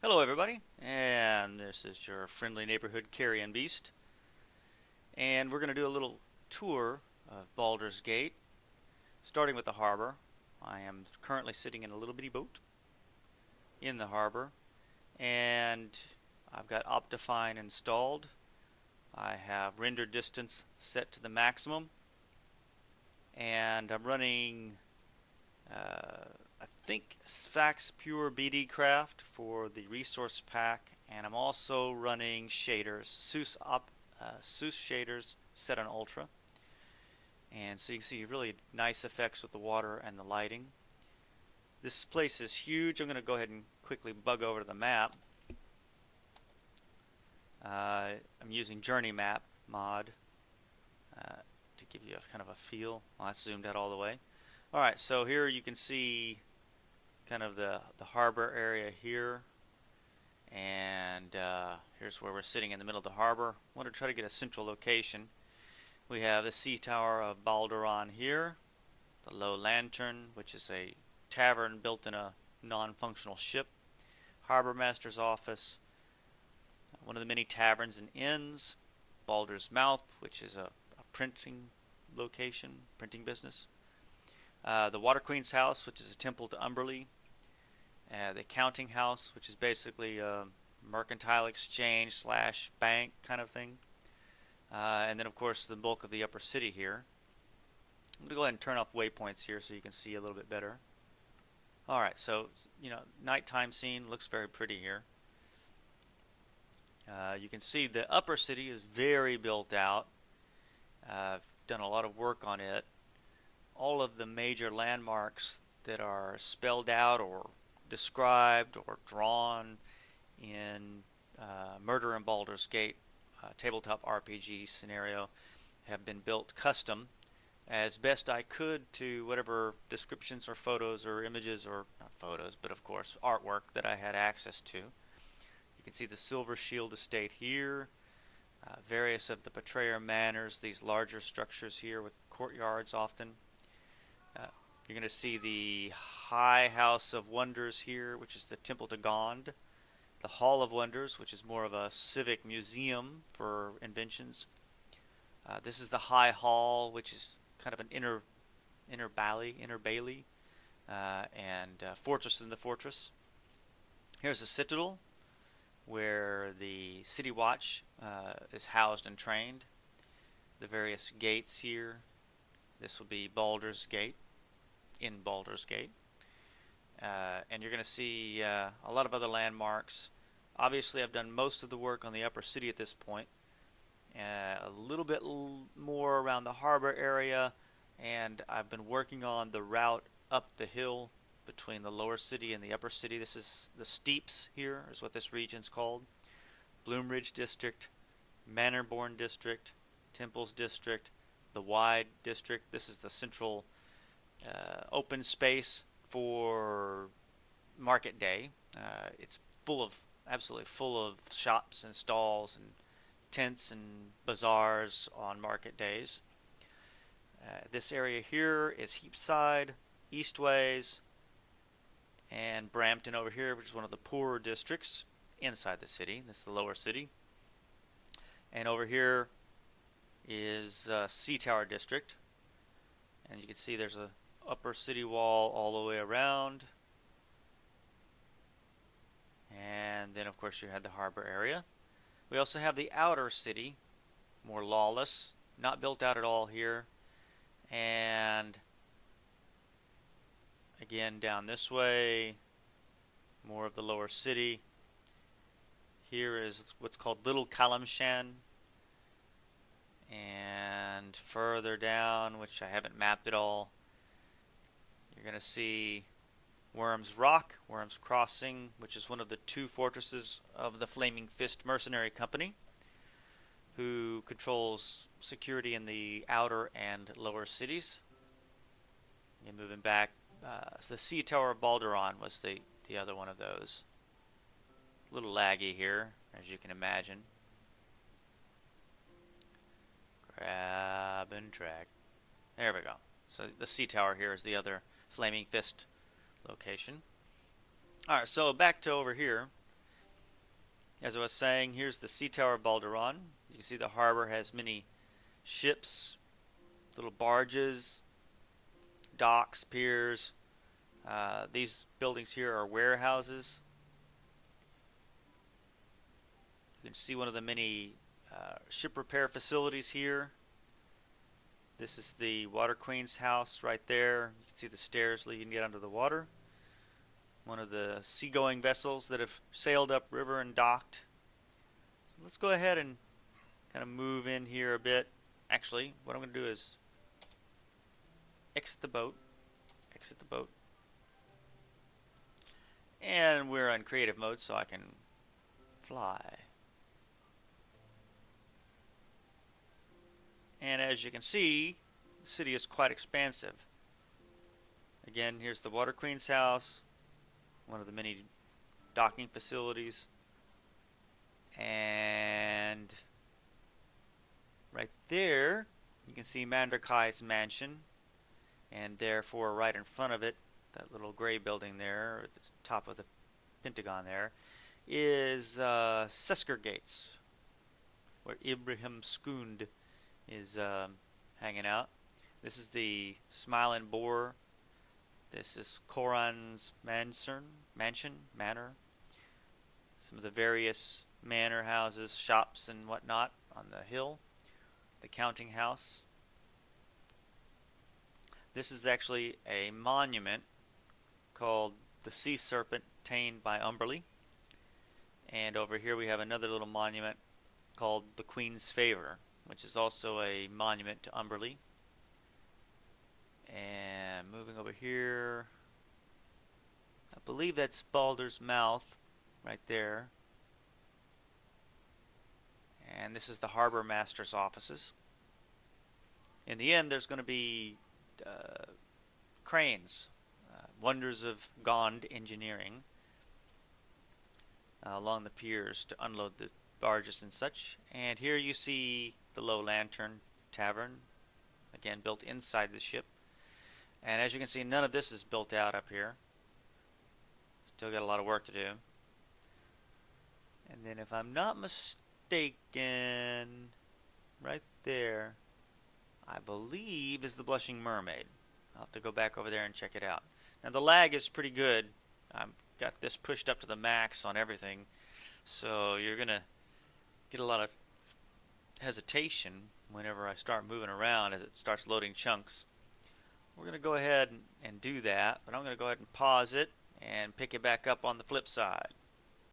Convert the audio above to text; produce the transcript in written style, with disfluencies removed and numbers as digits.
Hello everybody, and this is your friendly neighborhood carrion beast, and we're going to do a little tour of Baldur's Gate, starting with the harbor. I am currently sitting in a little bitty boat in the harbor, and I've got Optifine installed. I have render distance set to the maximum, and I'm running I think Fax Pure BD Craft for the resource pack, and I'm also running shaders, SEUS shaders set on Ultra, and so you can see really nice effects with the water and the lighting. This place is huge. I'm going to go ahead and quickly bug over to the map. I'm using JourneyMap mod to give you a kind of a feel. Well, that's zoomed out all the way. Alright, so here you can see kind of the harbor area here, and here's where we're sitting in the middle of the harbor. I want to try to get a central location. We have the sea tower of Baldur here, the low lantern, which is a tavern built in a non-functional ship, harbor master's office, one of the many taverns and inns, Baldur's Mouth, which is a printing location, printing business, the Water Queen's house, which is a temple to Umberlee, the accounting house, which is basically a mercantile exchange slash bank kind of thing, and then of course the bulk of the upper city here. I'm going to go ahead and turn off waypoints here so you can see a little bit better. Alright, so nighttime scene looks very pretty here. You can see the upper city is very built out. I've done a lot of work on it. All of the major landmarks that are spelled out or described or drawn in Murder in Baldur's Gate tabletop RPG scenario have been built custom as best I could to whatever descriptions or photos or images, or not photos, but of course artwork that I had access to. You can see the Silver Shield estate here, various of the Betrayer manors, these larger structures here with courtyards often. You're going to see the High House of Wonders here, which is the Temple to Gond. The Hall of Wonders, which is more of a civic museum for inventions. This is the High Hall, which is kind of an inner bailey, and Fortress in the Fortress. Here's the Citadel, where the City Watch is housed and trained. The various gates here. This will be Baldur's Gate, in Baldur's Gate. And you're going to see a lot of other landmarks. Obviously, I've done most of the work on the upper city at this point. A little bit more around the harbor area, and I've been working on the route up the hill between the lower city and the upper city. This is the Steeps here, is what this region's called. Bloomridge District, Manorborn District, Temples District, the Wide District. This is the central open space for market day. It's absolutely full of shops and stalls and tents and bazaars on market days. This area here is Heapside, Eastways, and Brampton over here, which is one of the poorer districts inside the city. This is the lower city. And over here is Sea Tower District. And you can see there's a upper city wall all the way around. And then of course you had the harbor area. We also have the outer city, more lawless, not built out at all here. And again down this way, more of the lower city. Here is what's called Little Kalimshan. And further down, which I haven't mapped at all, you're going to see Worm's Rock, Worm's Crossing, which is one of the two fortresses of the Flaming Fist Mercenary Company, who controls security in the outer and lower cities. And moving back, the Sea Tower of Baldur was the other one of those. A little laggy here, as you can imagine. Grab and drag. There we go. So the Sea Tower here is the other Flaming Fist location. Alright, so back to over here. As I was saying, here's the sea tower of Balduran. You can see the harbor has many ships, little barges, docks, piers. These buildings here are warehouses. You can see one of the many ship repair facilities here. This is the Water Queen's house right there. You can see the stairs leading to get under the water. One of the seagoing vessels that have sailed upriver and docked. So let's go ahead and kind of move in here a bit. Actually, what I'm going to do is exit the boat. Exit the boat. And we're on creative mode, so I can fly. And as you can see, the city is quite expansive. Again, here's the Water Queen's house, one of the many docking facilities. And right there, you can see Mandrakai's mansion. And therefore, right in front of it, that little gray building there, at the top of the pentagon there, is Sesker Gates, where Ibrahim Skund is hanging out. This is the Smiling Boar. This is Koran's manor. Some of the various manor houses, shops, and whatnot on the hill. The counting house. This is actually a monument called the Sea Serpent Tamed by Umberly. And over here we have another little monument called the Queen's Favor, which is also a monument to Umberly. And moving over here, I believe that's Baldur's Mouth right there. And this is the Harbor Master's offices. In the end, there's going to be cranes, wonders of Gond engineering, along the piers to unload the barges and such. And here you see the Low Lantern Tavern, again built inside the ship. And as you can see, none of this is built out up here. Still got a lot of work to do. And then if I'm not mistaken, right there, I believe is the Blushing Mermaid. I'll have to go back over there and check it out. Now the lag is pretty good. I've got this pushed up to the max on everything. So you're going to get a lot of hesitation whenever I start moving around as it starts loading chunks. We're going to go ahead and do that, but I'm going to go ahead and pause it and pick it back up on the flip side.